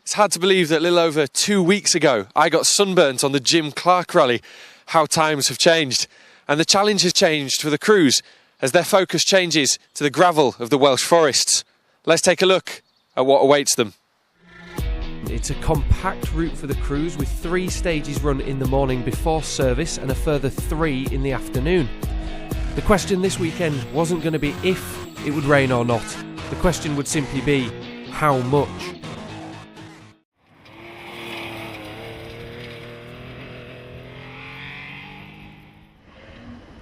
It's hard to believe that a little over 2 weeks ago I got sunburnt on the Jim Clark rally. How times have changed. And the challenge has changed for the crews as their focus changes to the gravel of the Welsh forests. Let's take a look at what awaits them. It's a compact route for the crews with 3 stages run in the morning before service and a further 3 in the afternoon. The question this weekend wasn't going to be if it would rain or not. The question would simply be how much.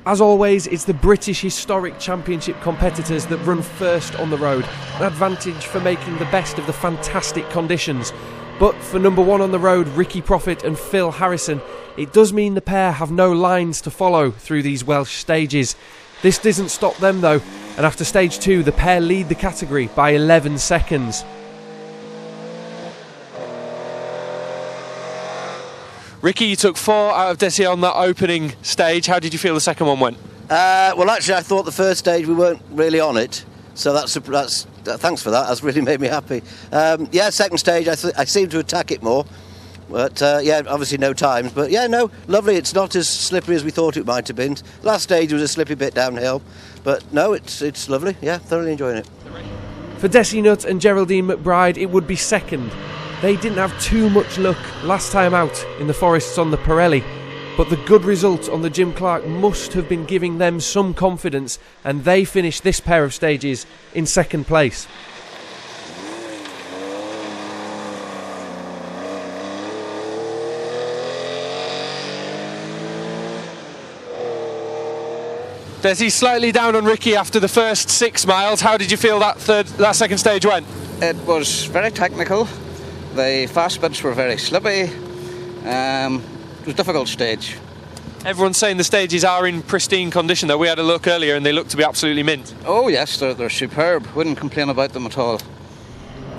As always, it's the British Historic Championship competitors that run first on the road, an advantage for making the best of the fantastic conditions. But for number 1 on the road, Ricky Profit and Phil Harrison, it does mean the pair have no lines to follow through these Welsh stages. This doesn't stop them though, and after stage 2, the pair lead the category by 11 seconds. Ricky, you took 4 out of Desi on that opening stage. How did you feel the second one went? Well, actually, I thought the first stage we weren't really on it, so that's thanks for that. That's really made me happy. Second stage, I seemed to attack it more, but obviously no times. But yeah, no, lovely. It's not as slippery as we thought it might have been. Last stage was a slippy bit downhill, but no, it's lovely. Yeah, thoroughly enjoying it. For Desi Nutt and Geraldine McBride, it would be second. They didn't have too much luck last time out in the forests on the Pirelli, but the good result on the Jim Clark must have been giving them some confidence, and they finished this pair of stages in second place. Desi, slightly down on Ricky after the first 6 miles. How did you feel that second stage went? It was very technical. The fast bits were very slippy. It was a difficult stage. Everyone's saying the stages are in pristine condition though. We had a look earlier and they look to be absolutely mint. Oh yes, they're superb. Wouldn't complain about them at all.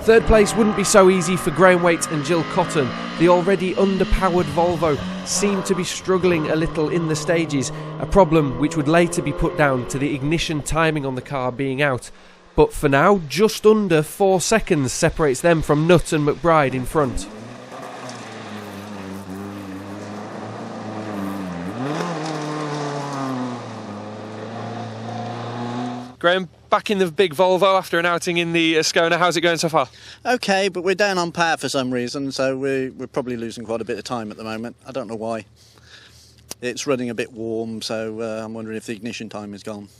Third place wouldn't be so easy for Graham Waite and Jill Cotton. The already underpowered Volvo seemed to be struggling a little in the stages, a problem which would later be put down to the ignition timing on the car being out. But for now, just under 4 seconds separates them from Nutt and McBride in front. Graham, back in the big Volvo after an outing in the Ascona. How's it going so far? Okay, but we're down on power for some reason, so we're probably losing quite a bit of time at the moment. I don't know why. It's running a bit warm, so I'm wondering if the ignition time is gone.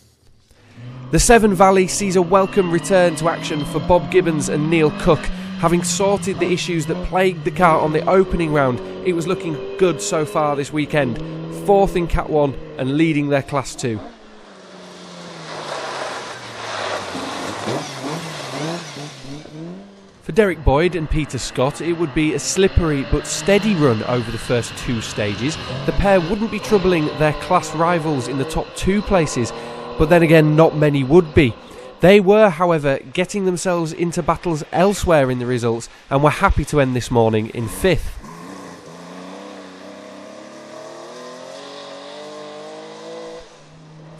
The Severn Valley sees a welcome return to action for Bob Gibbons and Neil Cook. Having sorted the issues that plagued the car on the opening round, it was looking good so far this weekend. 4th in Cat 1 and leading their Class 2. For Derek Boyd and Peter Scott, it would be a slippery but steady run over the first 2 stages. The pair wouldn't be troubling their class rivals in the top 2 places, but then again, not many would be. They were, however, getting themselves into battles elsewhere in the results and were happy to end this morning in 5th.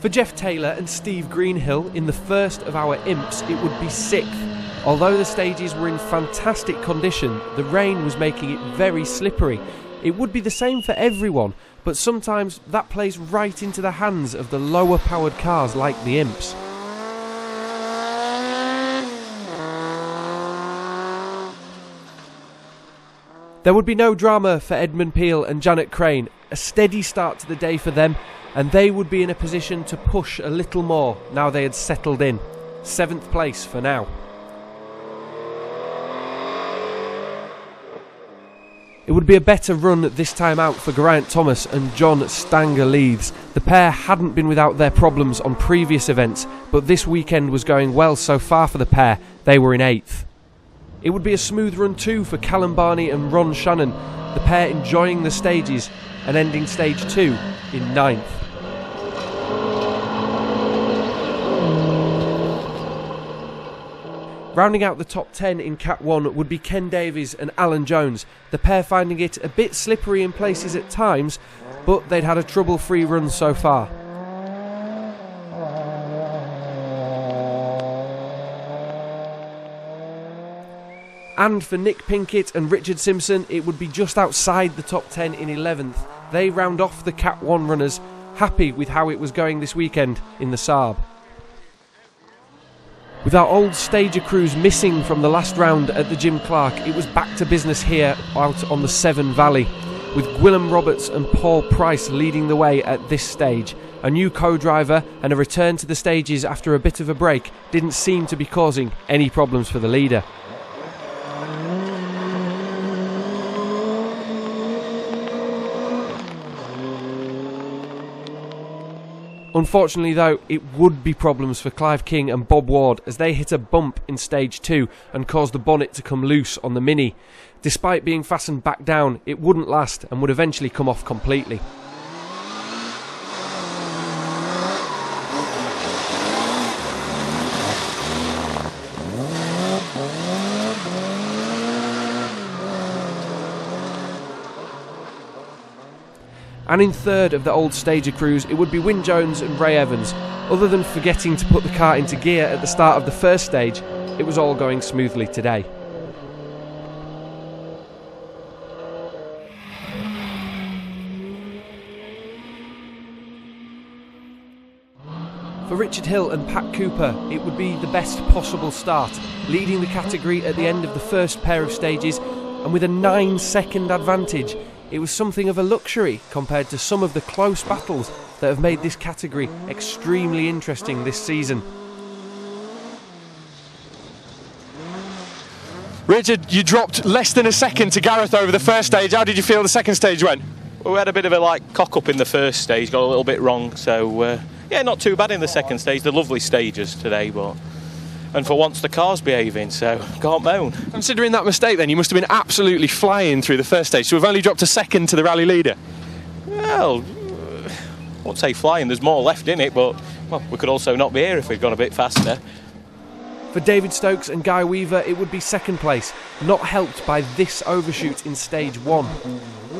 For Jeff Taylor and Steve Greenhill, in the first of our imps, it would be 6th. Although the stages were in fantastic condition, the rain was making it very slippery. It would be the same for everyone, but sometimes that plays right into the hands of the lower powered cars like the imps. There would be no drama for Edmund Peel and Janet Crane. A steady start to the day for them, and they would be in a position to push a little more now they had settled in. 7th place for now. It would be a better run this time out for Geraint Thomas and John Stanger Leeds. The pair hadn't been without their problems on previous events, but this weekend was going well so far for the pair. They were in 8th. It would be a smooth run too for Callum Barney and Ron Shannon, the pair enjoying the stages and ending stage 2 in 9th. Rounding out the top 10 in Cat 1 would be Ken Davies and Alan Jones, the pair finding it a bit slippery in places at times, but they'd had a trouble-free run so far. And for Nick Pinkett and Richard Simpson, it would be just outside the top 10 in 11th. They round off the Cat 1 runners, happy with how it was going this weekend in the Saab. With our old stager crews missing from the last round at the Jim Clark, it was back to business here out on the Severn Valley, with Gwillem Roberts and Paul Price leading the way at this stage. A new co-driver and a return to the stages after a bit of a break didn't seem to be causing any problems for the leader. Unfortunately though, it would be problems for Clive King and Bob Ward as they hit a bump in stage 2 and caused the bonnet to come loose on the Mini. Despite being fastened back down, it wouldn't last and would eventually come off completely. And in third of the old stager crews, it would be Wyn Jones and Ray Evans. Other than forgetting to put the car into gear at the start of the first stage, it was all going smoothly today. For Richard Hill and Pat Cooper, it would be the best possible start, leading the category at the end of the first pair of stages, and with a 9-second advantage. It was something of a luxury compared to some of the close battles that have made this category extremely interesting this season. Richard, you dropped less than a second to Gareth over the first stage. How did you feel the second stage went? Well, we had a bit of a cock up in the first stage, got a little bit wrong, so yeah, not too bad in the second stage. They're lovely stages today, and for once the car's behaving, so can't moan. Considering that mistake then, you must have been absolutely flying through the first stage, so we've only dropped a second to the rally leader. Well, I won't say flying, there's more left in it, but well, we could also not be here if we'd gone a bit faster. For David Stokes and Guy Weaver, it would be second place, not helped by this overshoot in stage 1.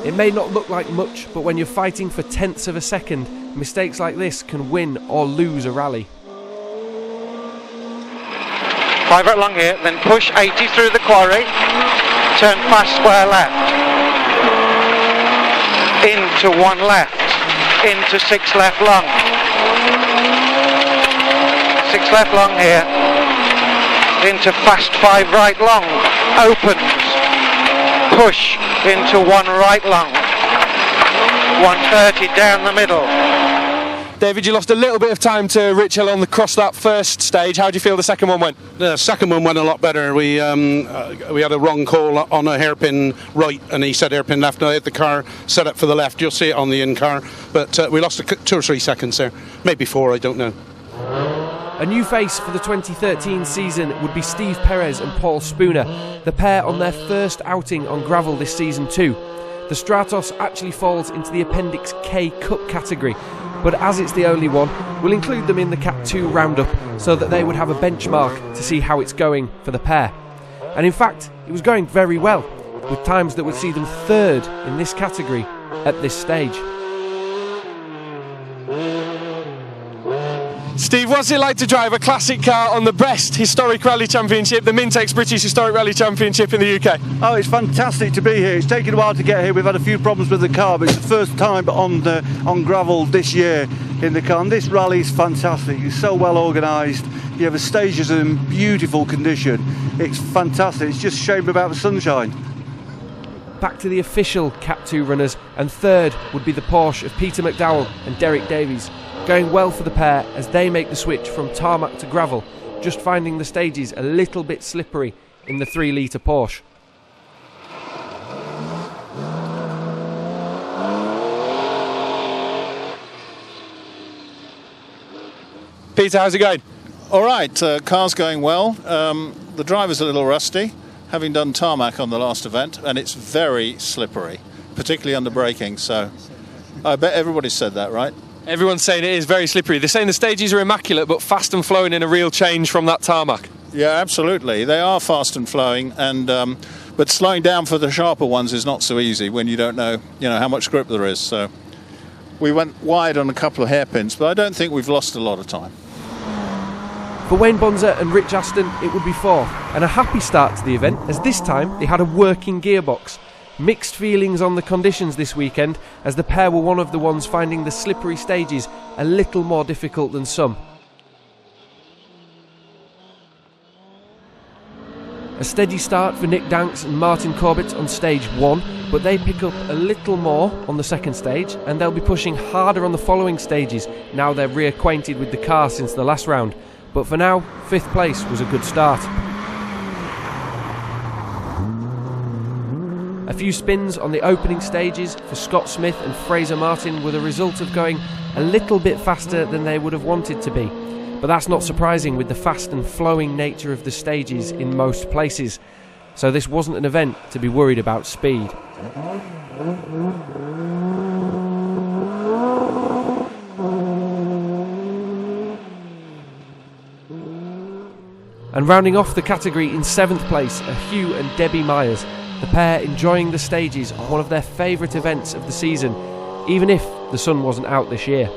It may not look like much, but when you're fighting for tenths of a second, mistakes like this can win or lose a rally. 5 right long here, then push 80 through the quarry, turn fast square left, into 1 left, into 6 left long, 6 left long here, into fast 5 right long, opens, push into 1 right long, 130 down the middle. David, you lost a little bit of time to Rich Hill on the cross that first stage. How do you feel the second one went? The second one went a lot better. We had a wrong call on a hairpin right, and he said hairpin left. And I had the car set up for the left. You'll see it on the in-car. But we lost 2 or 3 seconds there. Maybe 4, I don't know. A new face for the 2013 season would be Steve Perez and Paul Spooner, the pair on their first outing on gravel this season too. The Stratos actually falls into the Appendix K Cup category, but as it's the only one, we'll include them in the Cat 2 roundup so that they would have a benchmark to see how it's going for the pair. And in fact, it was going very well, with times that would see them third in this category at this stage. Steve, what's it like to drive a classic car on the best historic rally championship, the Mintex British Historic Rally Championship in the UK? Oh, it's fantastic to be here. It's taken a while to get here. We've had a few problems with the car, but it's the first time on gravel this year in the car. And this rally is fantastic. It's so well organised. You have the stages in beautiful condition. It's fantastic. It's just a shame about the sunshine. Back to the official Cat 2 runners, and third would be the Porsche of Peter McDowell and Derek Davies. Going well for the pair as they make the switch from tarmac to gravel, just finding the stages a little bit slippery in the 3-litre Porsche. Peter, how's it going? All right, car's going well. The driver's a little rusty, having done tarmac on the last event, and it's very slippery, particularly under braking, so I bet everybody said that, right? Everyone's saying it is very slippery. They're saying the stages are immaculate, but fast and flowing in a real change from that tarmac. Yeah, absolutely. They are fast and flowing, and but slowing down for the sharper ones is not so easy when you don't know, how much grip there is. So we went wide on a couple of hairpins, but I don't think we've lost a lot of time. For Wayne Bonza and Rich Aston, it would be fourth, and a happy start to the event, as this time they had a working gearbox. Mixed feelings on the conditions this weekend, as the pair were one of the ones finding the slippery stages a little more difficult than some. A steady start for Nick Danks and Martin Corbett on stage 1, but they pick up a little more on the second stage, and they'll be pushing harder on the following stages now they're reacquainted with the car since the last round. But for now, 5th place was a good start. A few spins on the opening stages for Scott Smith and Fraser Martin were the result of going a little bit faster than they would have wanted to be. But that's not surprising with the fast and flowing nature of the stages in most places. So this wasn't an event to be worried about speed. And rounding off the category in 7th place are Hugh and Debbie Myers, the pair enjoying the stages on one of their favourite events of the season, even if the sun wasn't out this year.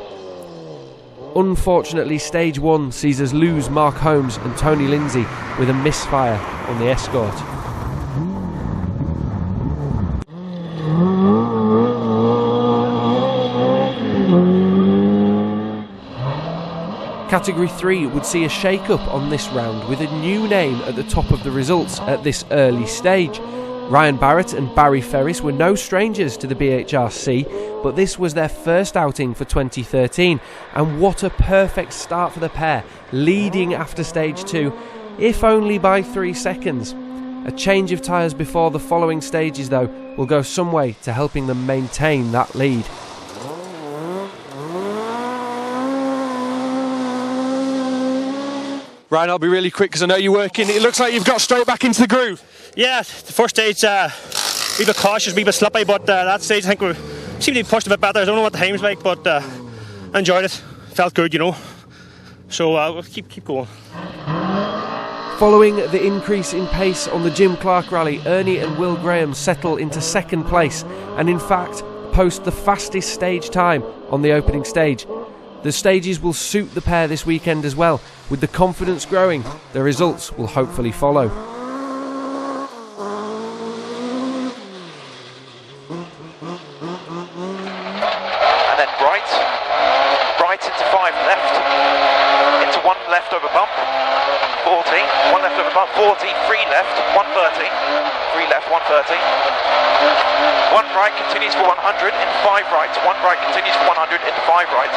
Unfortunately, stage 1 sees us lose Mark Holmes and Tony Lindsay with a misfire on the Escort. Category 3 would see a shake-up on this round with a new name at the top of the results at this early stage. Ryan Barrett and Barry Ferris were no strangers to the BHRC, but this was their first outing for 2013, and what a perfect start for the pair, leading after stage 2, if only by 3 seconds. A change of tyres before the following stages, though, will go some way to helping them maintain that lead. Ryan, I'll be really quick because I know you're working. It looks like you've got straight back into the groove. Yeah, the first stage, a wee bit cautious, a wee bit slippy, but that stage I think we seem to be pushed a bit better. I don't know what the time's like, but I enjoyed it. Felt good, you know. So we'll keep going. Following the increase in pace on the Jim Clark rally, Ernie and Will Graham settle into 2nd place and in fact post the fastest stage time on the opening stage. The stages will suit the pair this weekend as well. With the confidence growing, the results will hopefully follow. And then right into 5 left, into 1 left over bump, 40, 1 left over bump, 40, 3 left, 130, 3 left, 130, 1 right continues for 100, into 5 right, 1 right continues for 100, into 5 right,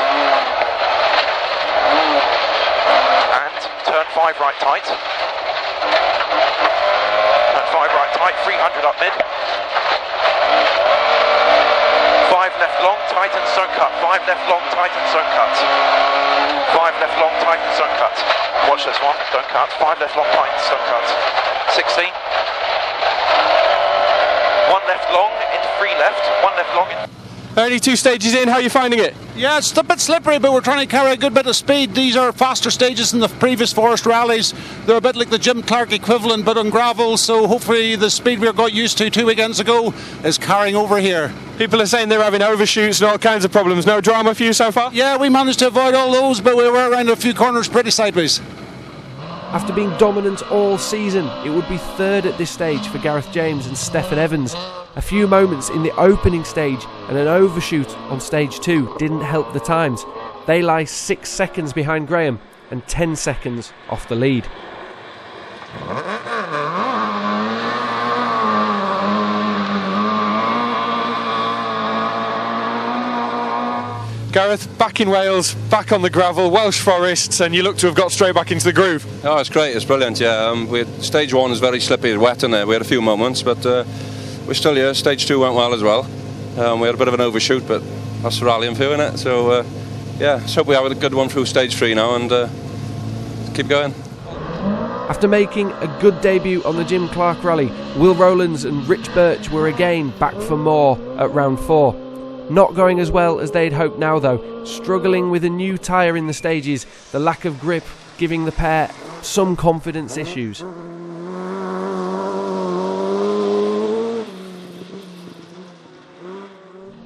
and turn 5 right tight, turn 5 right tight, 300 up mid, 5 left long, tight and sun cut, 5 left long, tight and sun cut, 5 left long, tight and sun cut, watch this one, don't cut, 5 left long, tight and sun cut, 60, 1 left long, into 3 left, 1 left long, Only 2 stages in, how are you finding it? Yeah, it's a bit slippery, but we're trying to carry a good bit of speed. These are faster stages than the previous Forest rallies. They're a bit like the Jim Clark equivalent, but on gravel, so hopefully the speed we got used to 2 weekends ago is carrying over here. People are saying they're having overshoots and all kinds of problems. No drama for you so far? Yeah, we managed to avoid all those, but we were around a few corners pretty sideways. After being dominant all season, it would be 3rd at this stage for Gareth James and Stefan Evans. A few moments in the opening stage and an overshoot on stage 2 didn't help the times. They lie 6 seconds behind Graham and 10 seconds off the lead. Gareth, back in Wales, back on the gravel, Welsh forests, and you look to have got straight back into the groove. Oh, it's great, it's brilliant, yeah. Stage 1 is very slippy, wet in there. We had a few moments, but we're still here. Stage 2 went well as well. We had a bit of an overshoot, but that's the rallying for, innit? So, yeah, let's hope we have a good one through stage 3 now and keep going. After making a good debut on the Jim Clark rally, Will Rowlands and Rich Birch were again back for more at round 4. Not going as well as they'd hoped now though, struggling with a new tyre in the stages, the lack of grip giving the pair some confidence issues.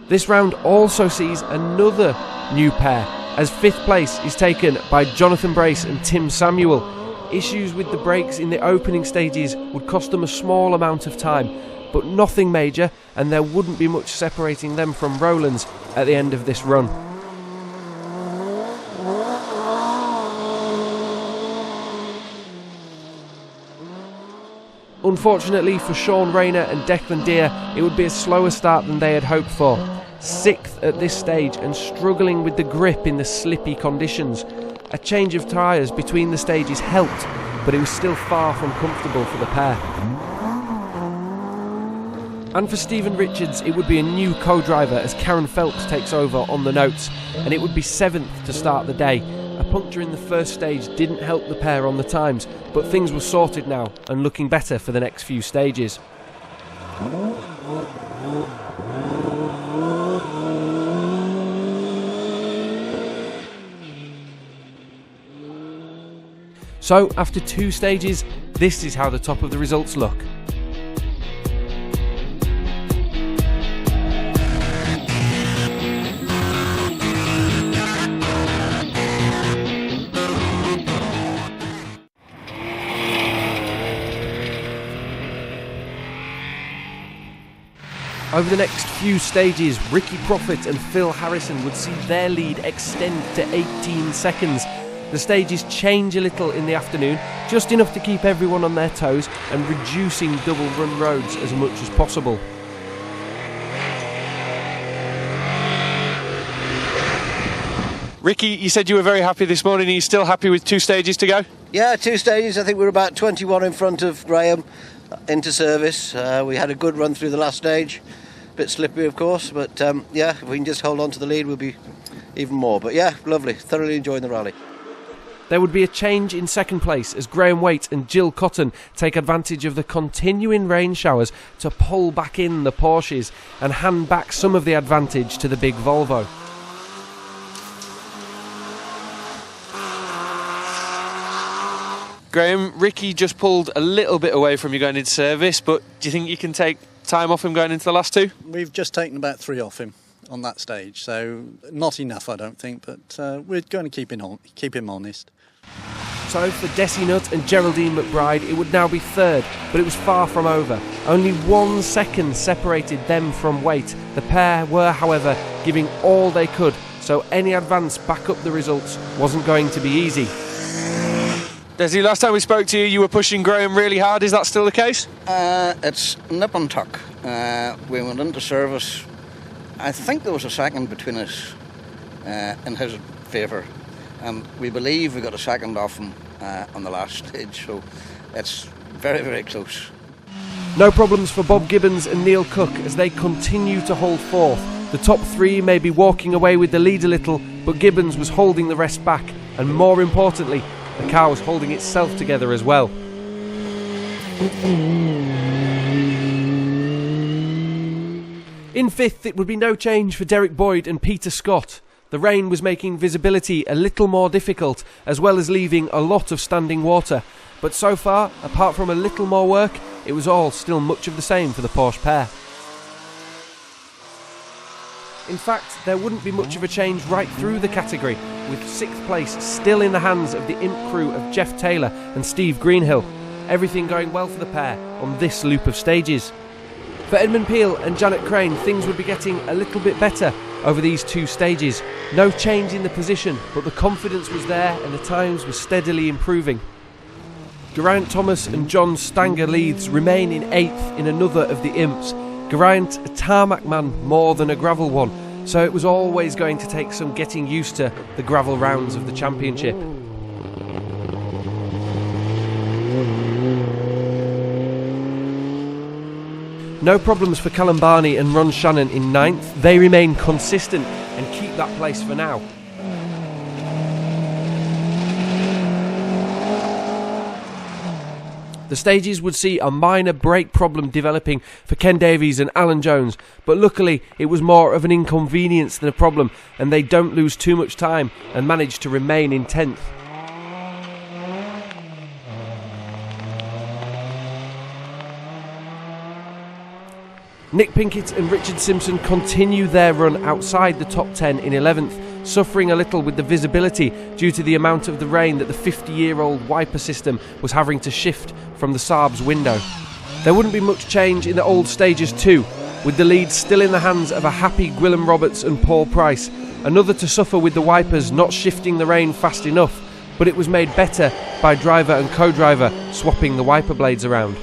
This round also sees another new pair as 5th place is taken by Jonathan Brace and Tim Samuel. Issues with the brakes in the opening stages would cost them a small amount of time, but nothing major, and there wouldn't be much separating them from Rowlands at the end of this run. Unfortunately for Sean Rayner and Declan Deere, it would be a slower start than they had hoped for. 6th at this stage and struggling with the grip in the slippy conditions. A change of tyres between the stages helped, but it was still far from comfortable for the pair. And for Stephen Richards, it would be a new co-driver as Karen Phelps takes over on the notes, and it would be 7th to start the day. A puncture in the first stage didn't help the pair on the times, but things were sorted now and looking better for the next few stages. So, after 2 stages, this is how the top of the results look. Over the next few stages, Ricky Profit and Phil Harrison would see their lead extend to 18 seconds. The stages change a little in the afternoon, just enough to keep everyone on their toes and reducing double run roads as much as possible. Ricky, you said you were very happy this morning. Are you still happy with 2 stages to go? Yeah, 2 stages. I think we're about 21 in front of Graham into service. We had a good run through the last stage. Bit slippery, of course, but yeah, if we can just hold on to the lead, we'll be even more. But yeah, lovely. Thoroughly enjoying the rally. There would be a change in 2nd place as Graham Waite and Jill Cotton take advantage of the continuing rain showers to pull back in the Porsches and hand back some of the advantage to the big Volvo. Graham, Ricky just pulled a little bit away from you going into service, but do you think you can take time off him going into the last 2? We've just taken about 3 off him on that stage, so not enough, I don't think, but we're going to keep him honest. So for Desi Nutt and Geraldine McBride, it would now be 3rd, but it was far from over. Only 1 second separated them from Waite. The pair were, however, giving all they could, so any advance back up the results wasn't going to be easy. Desi, last time we spoke to you, you were pushing Graham really hard. Is that still the case? It's nip and tuck. We went into service. I think there was a second between us in his favour. We believe we got a second off him on the last stage, so it's very, very close. No problems for Bob Gibbons and Neil Cook as they continue to hold 4th. The top 3 may be walking away with the lead a little, but Gibbons was holding the rest back, and more importantly, the car was holding itself together as well. In 5th, it would be no change for Derek Boyd and Peter Scott. The rain was making visibility a little more difficult, as well as leaving a lot of standing water. But so far, apart from a little more work, it was all still much of the same for the Porsche pair. In fact, there wouldn't be much of a change right through the category, with 6th place still in the hands of the imp crew of Jeff Taylor and Steve Greenhill. Everything going well for the pair on this loop of stages. For Edmund Peel and Janet Crane, things would be getting a little bit better over these 2 stages. No change in the position, but the confidence was there and the times were steadily improving. Geraint Thomas and John Stanger Leeds remain in 8th in another of the imps. Geraint, a tarmac man more than a gravel one, so it was always going to take some getting used to the gravel rounds of the championship. No problems for Callum Barney and Ron Shannon in 9th. They remain consistent and keep that place for now. The stages would see a minor brake problem developing for Ken Davies and Alan Jones, but luckily it was more of an inconvenience than a problem, and they don't lose too much time and manage to remain in 10th. Nick Pinkett and Richard Simpson continue their run outside the top 10 in 11th, suffering a little with the visibility due to the amount of the rain that the 50-year-old wiper system was having to shift from the Saab's window. There wouldn't be much change in the old stages too, with the lead still in the hands of a happy Gwilym Roberts and Paul Price, another to suffer with the wipers not shifting the rain fast enough, but it was made better by driver and co-driver swapping the wiper blades around.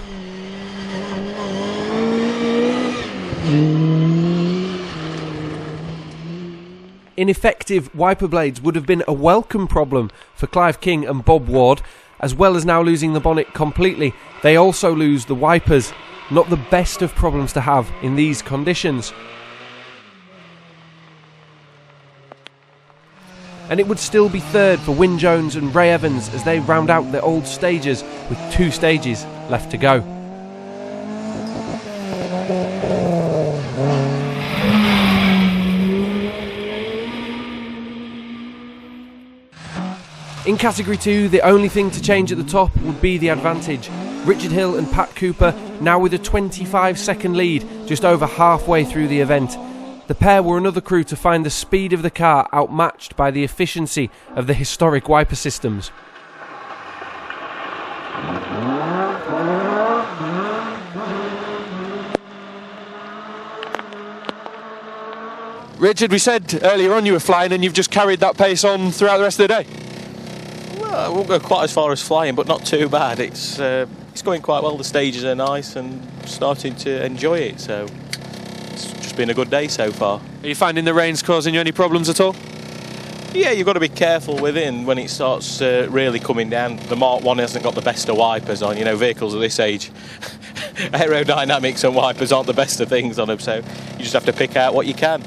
Ineffective wiper blades would have been a welcome problem for Clive King and Bob Ward. As well as now losing the bonnet completely, they also lose the wipers. Not the best of problems to have in these conditions. And it would still be third for Wyn Jones and Ray Evans as they round out their old stages with 2 stages left to go. In Category 2, the only thing to change at the top would be the advantage. Richard Hill and Pat Cooper now with a 25-second lead just over halfway through the event. The pair were another crew to find the speed of the car outmatched by the efficiency of the historic wiper systems. Richard, we said earlier on you were flying and you've just carried that pace on throughout the rest of the day. Well, I won't go quite as far as flying, but not too bad. It's going quite well. The stages are nice and starting to enjoy it, so it's just been a good day so far. Are you finding the rain's causing you any problems at all? Yeah, you've got to be careful with it, and when it starts really coming down. The Mark 1 hasn't got the best of wipers on, vehicles at this age. Aerodynamics and wipers aren't the best of things on them, so you just have to pick out what you can.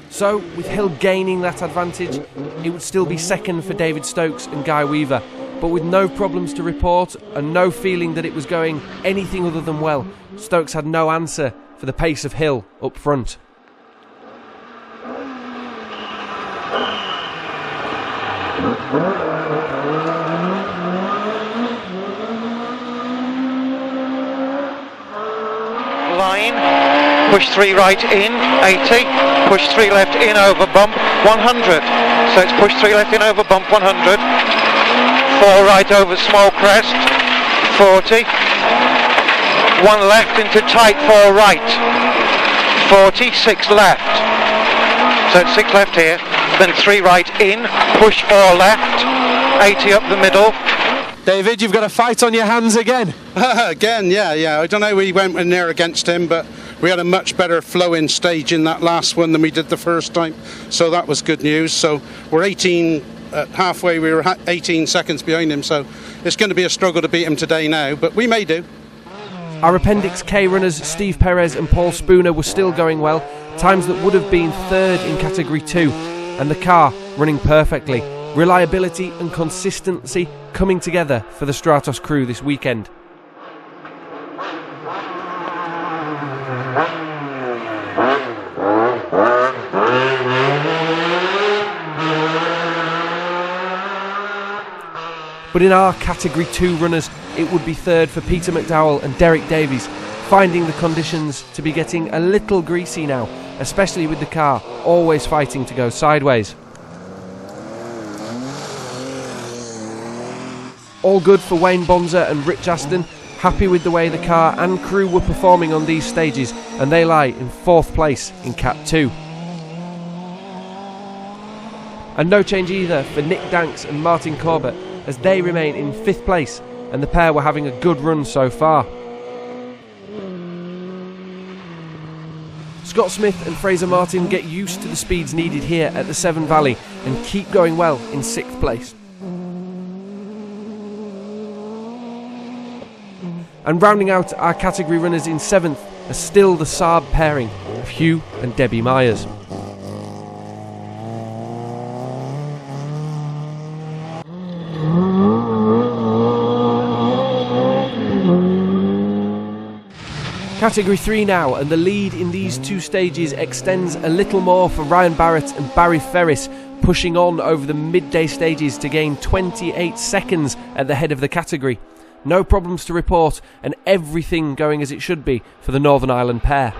So, with Hill gaining that advantage, it would still be second for David Stokes and Guy Weaver, but with no problems to report and no feeling that it was going anything other than well, Stokes had no answer for the pace of Hill up front. Line. Push 3 right in, 80, push 3 left in over bump, 100. So it's push 3 left in over bump, 100. 4 right over small crest, 40. 1 left into tight, 4 right, 40, 6 left. So it's 6 left here, then 3 right in, push 4 left, 80 up the middle. David, you've got a fight on your hands again. Again, yeah. I don't know, we went in there against him, but we had a much better flowing stage in that last one than we did the first time, so that was good news. So we're 18, halfway we were 18 seconds behind him, so it's going to be a struggle to beat him today now, but we may do. Our Appendix K runners Steve Perez and Paul Spooner were still going well, times that would have been third in Category 2, and the car running perfectly. Reliability and consistency coming together for the Stratos crew this weekend. But in our Category 2 runners, it would be third for Peter McDowell and Derek Davies, finding the conditions to be getting a little greasy now, especially with the car always fighting to go sideways. All good for Wayne Bonza and Rich Aston, happy with the way the car and crew were performing on these stages, and they lie in 4th place in Cat 2. And no change either for Nick Danks and Martin Corbett, as they remain in 5th place, and the pair were having a good run so far. Scott Smith and Fraser Martin get used to the speeds needed here at the Severn Valley and keep going well in 6th place. And rounding out our category runners in 7th are still the Saab pairing of Hugh and Debbie Myers. Category 3 now, and the lead in these 2 stages extends a little more for Ryan Barrett and Barry Ferris, pushing on over the midday stages to gain 28 seconds at the head of the category. No problems to report, and everything going as it should be for the Northern Ireland pair.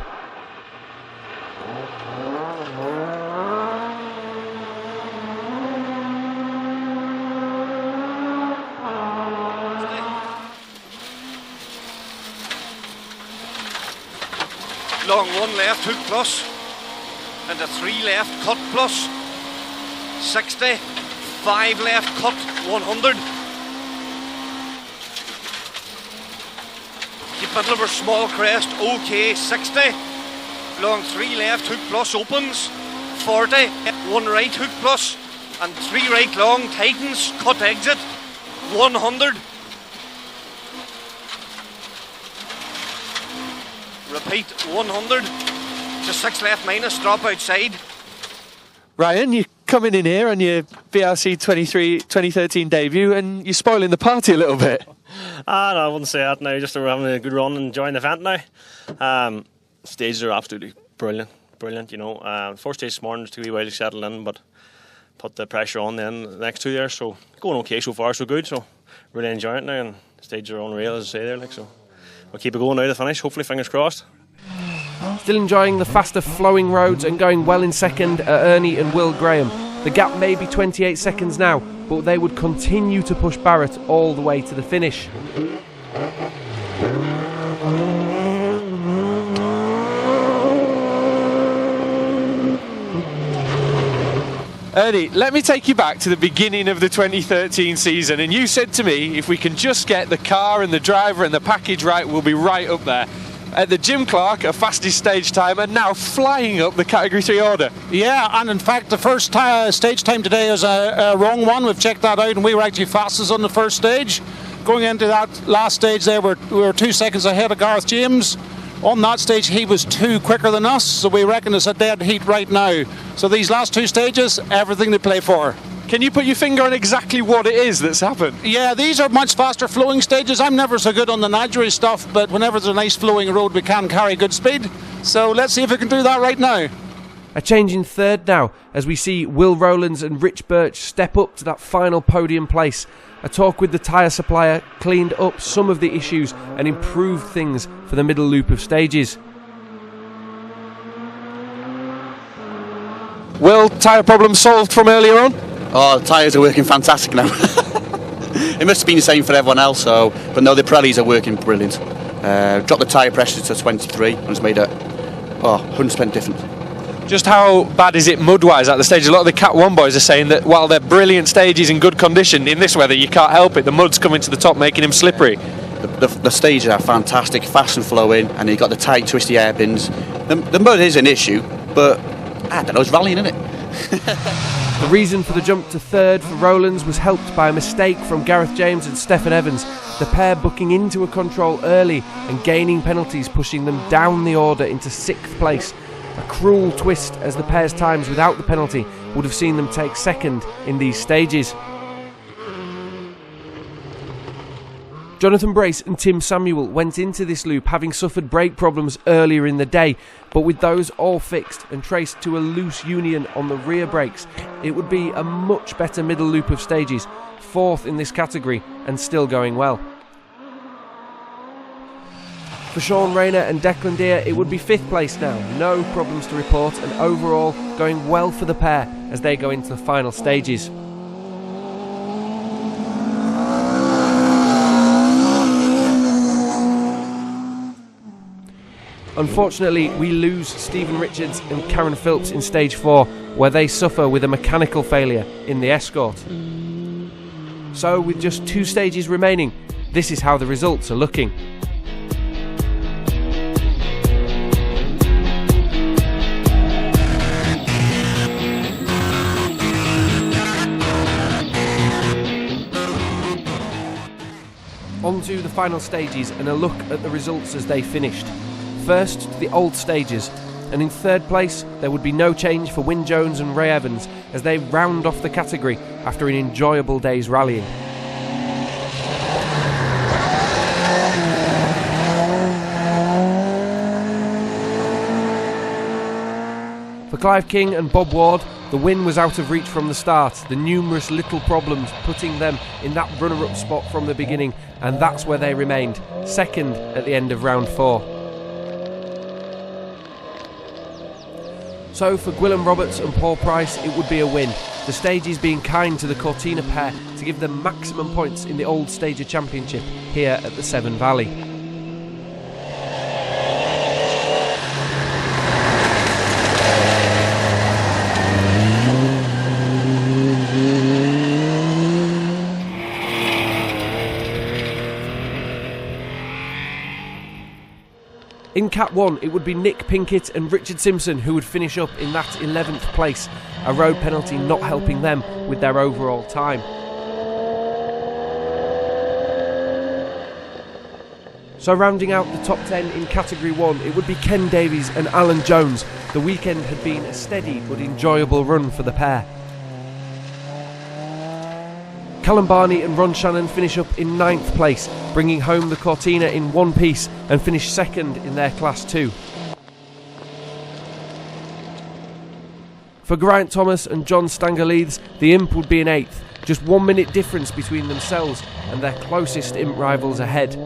long 1 left hook plus, into 3 left cut plus, 60, 5 left cut 100. Keep middle over small crest, OK, 60, long 3 left hook plus opens, 40, 1 right hook plus, and 3 right long tightens, cut exit, 100. Repeat, 100 to 6 left minus, drop outside. Ryan, you're coming in here on your BRC 2013 debut and you're spoiling the party a little bit. No, I wouldn't say that now. Just having a good run and enjoying the event now. Stages are absolutely brilliant, you know. First stage this morning took a wee while to settle in, but put the pressure on then the next 2 there. So going okay so far, so good. So really enjoying it now, and the stages are unreal, as I say there. Like, so we'll keep it going now to finish. Hopefully, fingers crossed. Still enjoying the faster flowing roads and going well in second are Ernie and Will Graham. The gap may be 28 seconds now, but they would continue to push Barrett all the way to the finish. Ernie, let me take you back to the beginning of the 2013 season, and you said to me, if we can just get the car and the driver and the package right, we'll be right up there. At the Jim Clark, a fastest stage time, and now flying up the Category 3 order. Yeah, and in fact the first stage time today is a wrong one. We've checked that out, and we were actually fastest on the first stage. Going into that last stage there, we were 2 seconds ahead of Gareth James. On that stage he was 2 quicker than us, so we reckon it's a dead heat right now. So these last 2 stages, everything to play for. Can you put your finger on exactly what it is that's happened? Yeah, these are much faster flowing stages. I'm never so good on the Nigeria stuff, but whenever there's a nice flowing road we can carry good speed. So let's see if we can do that right now. A change in third now, as we see Will Rowlands and Rich Birch step up to that final podium place. A talk with the tyre supplier cleaned up some of the issues and improved things for the middle loop of stages. Will, tyre problem solved from earlier on? Oh, the tyres are working fantastic now. It must have been the same for everyone else, but no, the Pirellis are working brilliant. Dropped the tyre pressure to 23 and it's made it 100% different. Just how bad is it mud-wise at the stage? A lot of the Cat 1 boys are saying that while they're brilliant stages in good condition, in this weather you can't help it. The mud's coming to the top, making them slippery. The stages are fantastic, fast and flowing, and you've got the tight, twisty hairpins. The mud is an issue, but I don't know, it's rallying, isn't it? The reason for the jump to third for Rowlands was helped by a mistake from Gareth James and Stefan Evans, the pair booking into a control early and gaining penalties, pushing them down the order into 6th place. A cruel twist, as the pair's times without the penalty would have seen them take second in these stages. Jonathan Brace and Tim Samuel went into this loop having suffered brake problems earlier in the day, but with those all fixed and traced to a loose union on the rear brakes, it would be a much better middle loop of stages, 4th in this category and still going well. For Sean Rayner and Declan Deere, it would be 5th place now, no problems to report, and overall going well for the pair as they go into the final stages. Unfortunately, we lose Stephen Richards and Karen Phillips in stage 4, where they suffer with a mechanical failure in the Escort. So, with just 2 stages remaining, this is how the results are looking. On to the final stages and a look at the results as they finished. First to the old stages, and in 3rd place there would be no change for Wyn Jones and Ray Evans as they round off the category after an enjoyable day's rallying. For Clive King and Bob Ward, the win was out of reach from the start, the numerous little problems putting them in that runner-up spot from the beginning, and that's where they remained, 2nd at the end of round 4. So for Gwilym Roberts and Paul Price, it would be a win. The stages being kind to the Cortina pair to give them maximum points in the Old Stager Championship here at the Severn Valley. In Cat 1, it would be Nick Pinkett and Richard Simpson who would finish up in that 11th place, a road penalty not helping them with their overall time. So rounding out the top 10 in Category 1, it would be Ken Davies and Alan Jones. The weekend had been a steady but enjoyable run for the pair. Callum Barney and Ron Shannon finish up in 9th place, bringing home the Cortina in one piece and finish second in their Class 2. For Geraint Thomas and John Stangerleiths, the Imp would be in 8th, just 1 minute difference between themselves and their closest Imp rivals ahead.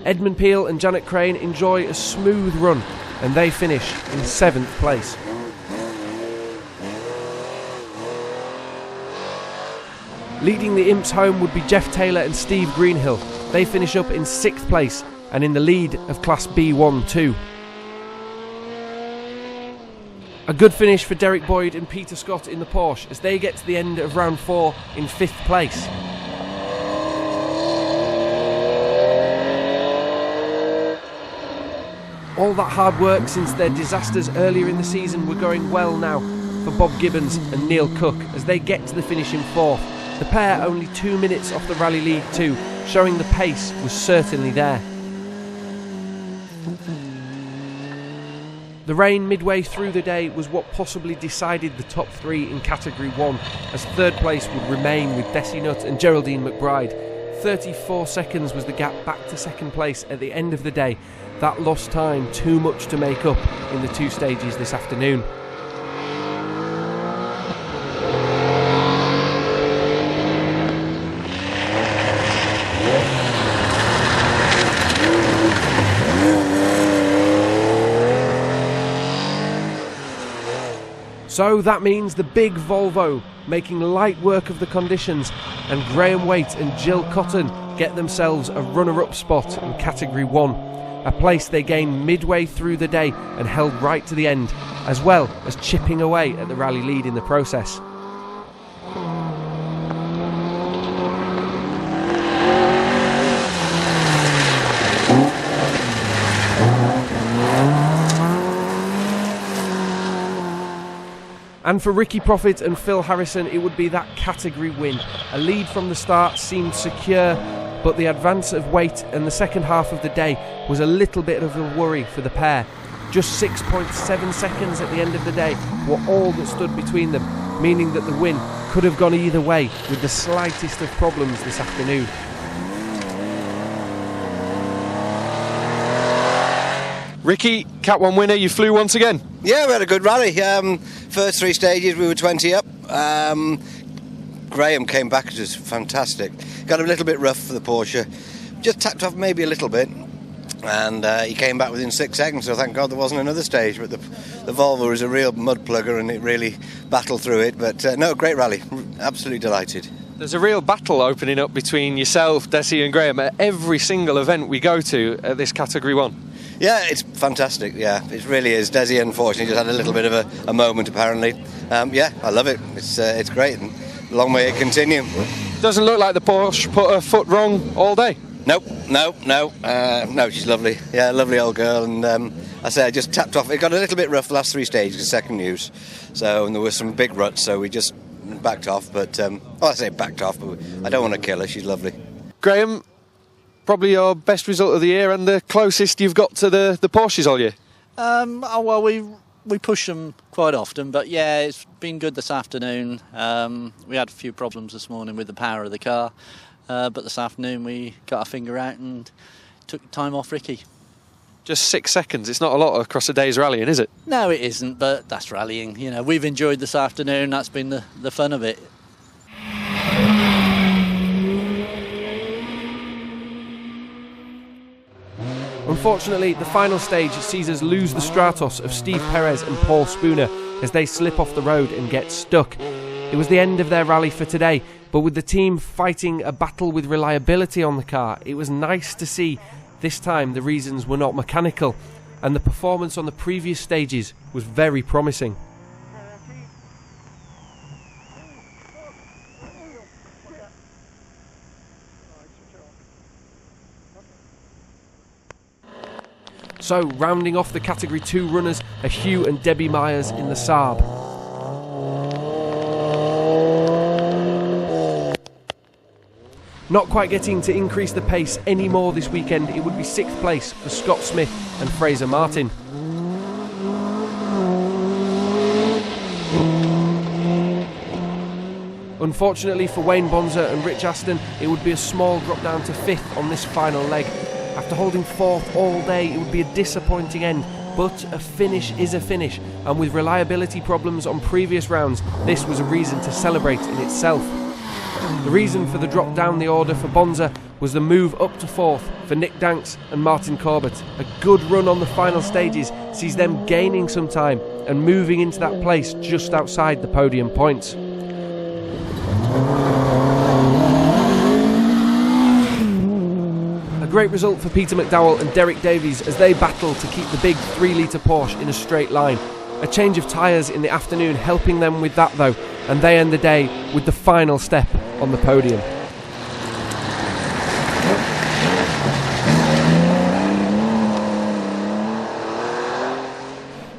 Edmund Peel and Janet Crane enjoy a smooth run and they finish in 7th place. Leading the Imps home would be Jeff Taylor and Steve Greenhill. They finish up in 6th place and in the lead of Class B1-2. A good finish for Derek Boyd and Peter Scott in the Porsche as they get to the end of round 4 in 5th place. All that hard work since their disasters earlier in the season were going well now for Bob Gibbons and Neil Cook as they get to the finish in 4th. The pair only 2 minutes off the rally lead too, showing the pace was certainly there. The rain midway through the day was what possibly decided the top 3 in Category 1, as 3rd place would remain with Desi Nutt and Geraldine McBride. 34 seconds was the gap back to 2nd place at the end of the day. That lost time too much to make up in the 2 stages this afternoon. So that means the big Volvo making light work of the conditions, and Graham Waite and Jill Cotton get themselves a runner-up spot in Category 1, a place they gained midway through the day and held right to the end, as well as chipping away at the rally lead in the process. And for Ricky Profit and Phil Harrison, it would be that category win. A lead from the start seemed secure, but the advance of Waite and the second half of the day was a little bit of a worry for the pair. Just 6.7 seconds at the end of the day were all that stood between them, meaning that the win could have gone either way with the slightest of problems this afternoon. Ricky, Cat 1 winner, you flew once again. Yeah, we had a good rally. First 3 stages we were 20 up. Graham came back, it was fantastic. Got a little bit rough for the Porsche. Just tapped off maybe a little bit. And he came back within 6 seconds, so thank God there wasn't another stage. But the Volvo is a real mud plugger and it really battled through it. But no, great rally. Absolutely delighted. There's a real battle opening up between yourself, Desi and Graham at every single event we go to at this Category 1. Yeah, it's fantastic, yeah, it really is. Desi unfortunately just had a little bit of a moment apparently. Yeah, I love it, it's great and long may it continue. Doesn't look like the Porsche put her foot wrong all day. Nope, no, she's lovely. Yeah, lovely old girl, and I say I just tapped off. It got a little bit rough the last 3 stages, the second use, so and there were some big ruts, so we just backed off, but I say backed off, but I don't want to kill her, she's lovely. Graham, probably your best result of the year and the closest you've got to the Porsches all year. Well, we push them quite often, but yeah, it's been good this afternoon. We had a few problems this morning with the power of the car, but this afternoon we got our finger out and took time off Ricky. Just 6 seconds, it's not a lot across a day's rallying, is it? No, it isn't, but that's rallying. You know, we've enjoyed this afternoon, that's been the fun of it. Unfortunately, the final stage sees us lose the Stratos of Steve Perez and Paul Spooner as they slip off the road and get stuck. It was the end of their rally for today, but with the team fighting a battle with reliability on the car, it was nice to see this time the reasons were not mechanical, and the performance on the previous stages was very promising. So, rounding off the Category 2 runners are Hugh and Debbie Myers in the Saab. Not quite getting to increase the pace any more this weekend, it would be 6th place for Scott Smith and Fraser Martin. Unfortunately for Wayne Bonza and Rich Aston, it would be a small drop down to 5th on this final leg. After holding 4th all day, it would be a disappointing end, but a finish is a finish, and with reliability problems on previous rounds, this was a reason to celebrate in itself. The reason for the drop down the order for Bonza was the move up to 4th for Nick Danks and Martin Corbett. A good run on the final stages sees them gaining some time and moving into that place just outside the podium points. A great result for Peter McDowell and Derek Davies as they battle to keep the big 3-litre Porsche in a straight line. A change of tyres in the afternoon helping them with that though, and they end the day with the final step on the podium.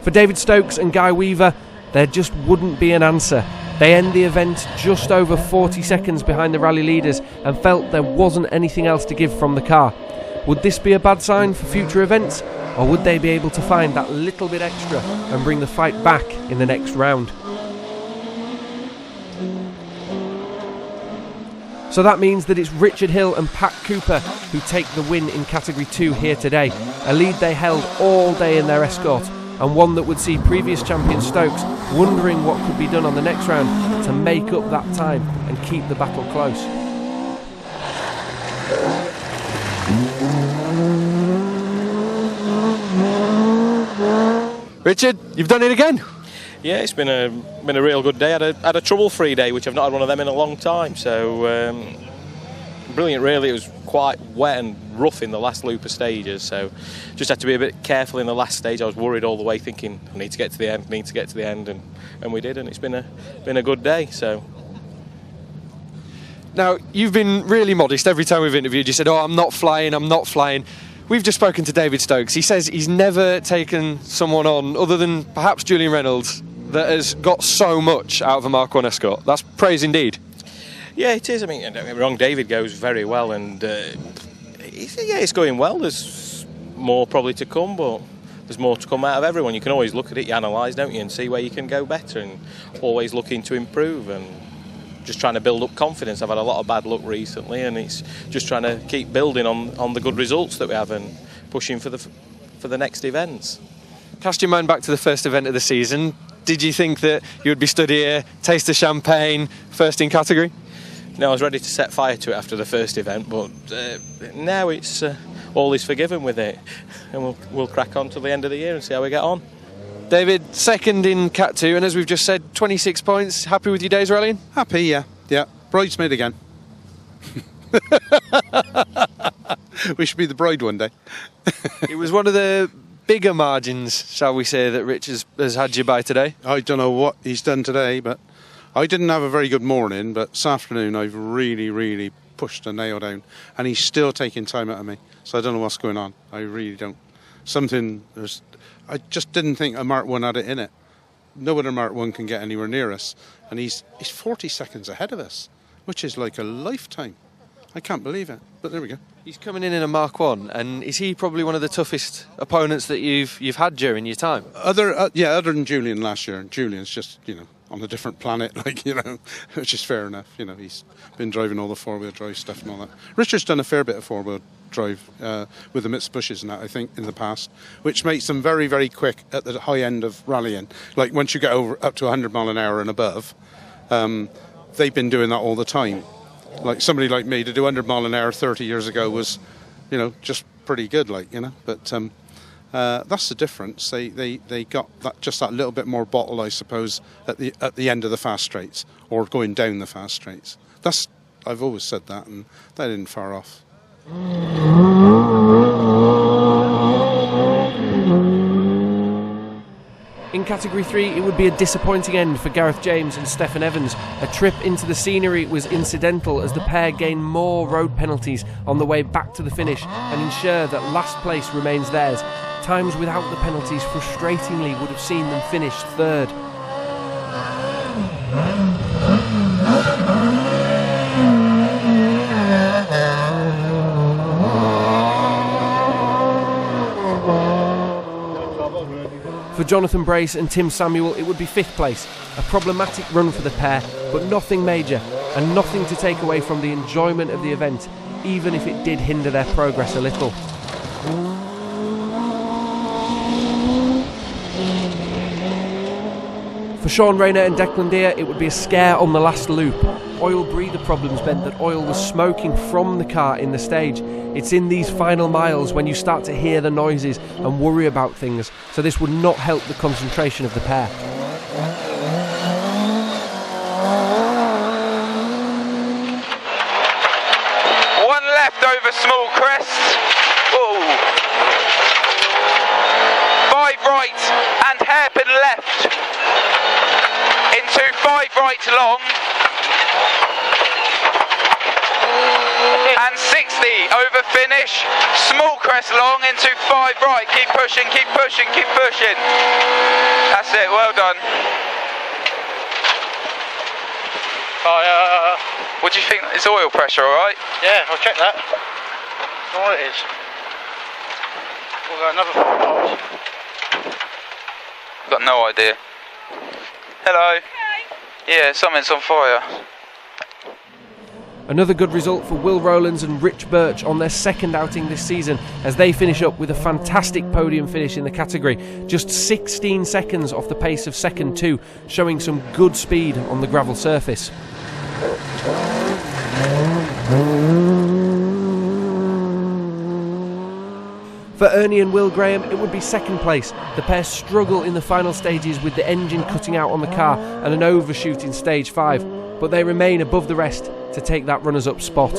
For David Stokes and Guy Weaver, there just wouldn't be an answer. They end the event just over 40 seconds behind the rally leaders and felt there wasn't anything else to give from the car. Would this be a bad sign for future events, or would they be able to find that little bit extra and bring the fight back in the next round? So that means that it's Richard Hill and Pat Cooper who take the win in Category 2 here today, a lead they held all day in their Escort, and one that would see previous champion Stokes wondering what could be done on the next round to make up that time and keep the battle close. Richard, you've done it again. Yeah, it's been a real good day. I had a trouble-free day, which I've not had one of them in a long time. So brilliant, really. It was quite wet and rough in the last loop of stages, so just had to be a bit careful in the last stage. I was worried all the way, thinking I need to get to the end, and we did, and it's been a good day. So. Now, you've been really modest every time we've interviewed. You said, "Oh, I'm not flying." We've just spoken to David Stokes. He says he's never taken someone on, other than perhaps Julian Reynolds, that has got so much out of a Mark 1 Escort. That's praise indeed. Yeah, it is. I mean, don't get me wrong, David goes very well, and it's going well. There's more probably to come, but there's more to come out of everyone. You can always look at it, you analyse, don't you, and see where you can go better, and always looking to improve and just trying to build up confidence. I've had a lot of bad luck recently, and it's just trying to keep building on the good results that we have and pushing for the next events. Cast your mind back to the first event of the season. Did you think that you would be stood here, taste the champagne, first in category? No, I was ready to set fire to it after the first event, but now it's all is forgiven with it, and we'll crack on till the end of the year and see how we get on. David, second in Cat 2, and as we've just said, 26 points. Happy with your day's rallying? Happy, yeah. Bridesmaid again. We should be the bride one day. It was one of the bigger margins, shall we say, that Rich has had you by today. I don't know what he's done today, but I didn't have a very good morning, but this afternoon I've really, really pushed a nail down, and he's still taking time out of me, so I don't know what's going on. I really don't. I just didn't think a Mark 1 had it in it. No other Mark 1 can get anywhere near us, and he's 40 seconds ahead of us, which is like a lifetime. I can't believe it, but there we go. He's coming in a Mark 1, and is he probably one of the toughest opponents that you've had during your time? Other than Julian last year. Julian's just, on a different planet, which is fair enough. He's been driving all the four-wheel drive stuff and all that. Richard's done a fair bit of four-wheel drive with the Mitsubishis and that, I think, in the past, which makes them very, very quick at the high end of rallying. Like once you get up to 100 mile an hour and above, they've been doing that all the time. Like somebody like me to do 100 mile an hour 30 years ago was, just pretty good, But that's the difference. They got that little bit more bottle, I suppose, at the end of the fast straights or going down the fast straights. I've always said that, and that isn't far off. In Category 3, it would be a disappointing end for Gareth James and Stephen Evans. A trip into the scenery was incidental as the pair gain more road penalties on the way back to the finish and ensure that last place remains theirs. times without the penalties frustratingly would have seen them finish third. For Jonathan Brace and Tim Samuel, it would be 5th place. A problematic run for the pair, but nothing major, and nothing to take away from the enjoyment of the event, even if it did hinder their progress a little. For Sean Rayner and Declan Deere, it would be a scare on the last loop. Oil breather problems meant that oil was smoking from the car in the stage. It's in these final miles when you start to hear the noises and worry about things, so this would not help the concentration of the pair. One left over small crest. Whoa. 5 right and hairpin left. Into 5 right long. And 60 over finish. Small crest long into 5 right. Keep pushing, keep pushing, keep pushing. That's it, well done. What do you think? Is oil pressure alright? Yeah, I'll check that. That's all it is. We'll go another 4 miles. Got no idea. Hello. Yeah, something's on fire. Another good result for Will Rowlands and Rich Birch on their second outing this season, as they finish up with a fantastic podium finish in the category, just 16 seconds off the pace of second 2, showing some good speed on the gravel surface. For Ernie and Will Graham, it would be 2nd place. The pair struggle in the final stages with the engine cutting out on the car and an overshoot in stage 5, but they remain above the rest to take that runners-up spot.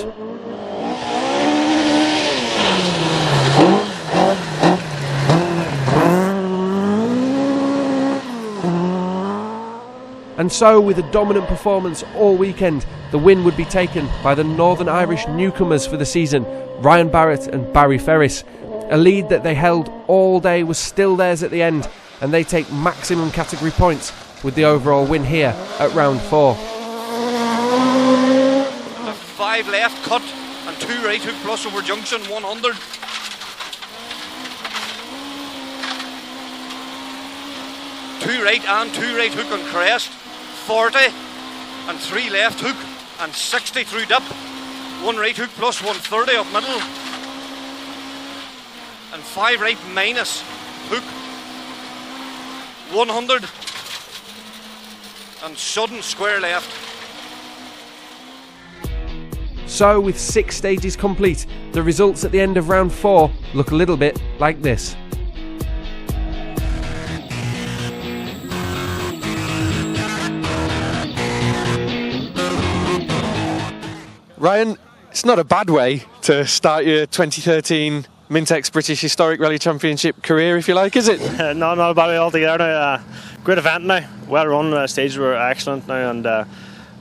And so, with a dominant performance all weekend, the win would be taken by the Northern Irish newcomers for the season, Ryan Barrett and Barry Ferris. A lead that they held all day was still theirs at the end, and they take maximum category points with the overall win here at round 4. 5 left cut and 2 right hook plus over junction 100. Two right and 2 right hook on crest 40 and 3 left hook and 60 through dip. 1 right hook plus 130 up middle and 5 right minus hook 100 and sudden square left. So, with 6 stages complete, the results at the end of round 4 look a little bit like this. Ryan, it's not a bad way to start your 2013 Mintex British Historic Rally Championship career, if you like, is it? No, not a bad way altogether now. Great event now, well run, stages were excellent now and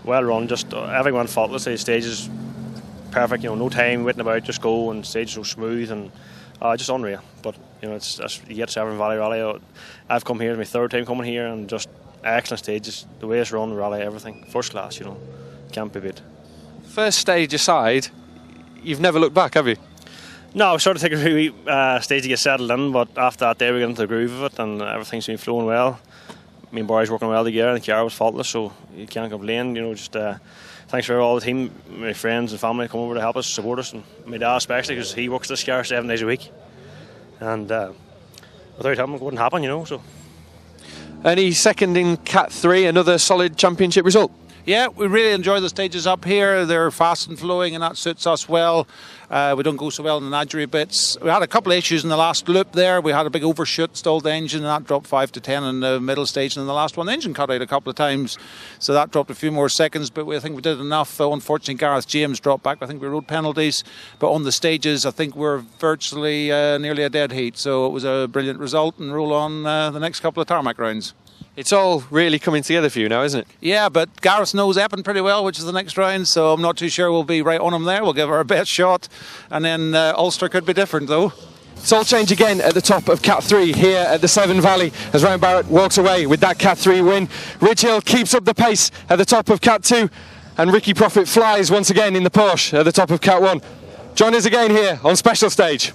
well run, just everyone faultlessly, stages perfect, no time waiting about, just go, and stages so smooth and just unreal. But it's you get Severn Valley Rally. I've come here, it's my 3rd time coming here, and just excellent stages, the way it's run, the rally, everything, first class, can't be beat. First stage aside, you've never looked back, have you? No, I was sort of taking a few stage to get settled in, but after that day we got into the groove of it and everything's been flowing well. Me and boys working well together and the car was faultless, so you can't complain. Just thanks for all the team, my friends and family come over to help us, support us, and my dad especially, because he works this car 7 days a week, and without him it wouldn't happen, so. Any second in Cat 3, another solid championship result? Yeah, we really enjoy the stages up here. They're fast and flowing, and that suits us well. We don't go so well in the Nigeria bits. We had a couple of issues in the last loop there. We had a big overshoot, stalled the engine, and that dropped 5 to 10 in the middle stage. And in the last one, the engine cut out a couple of times, so that dropped a few more seconds. But I think we did enough. Unfortunately, Gareth James dropped back. I think we rode penalties. But on the stages, I think we're virtually nearly a dead heat. So it was a brilliant result, and roll on the next couple of tarmac rounds. It's all really coming together for you now, isn't it? Yeah, but Gareth knows Epping pretty well, which is the next round, so I'm not too sure we'll be right on him there. We'll give our best shot, and then Ulster could be different, though. It's all change again at the top of Cat 3 here at the Severn Valley as Ryan Barrett walks away with that Cat 3 win. Ridge Hill keeps up the pace at the top of Cat 2 and Ricky Profit flies once again in the Porsche at the top of Cat 1. Join us again here on Special Stage.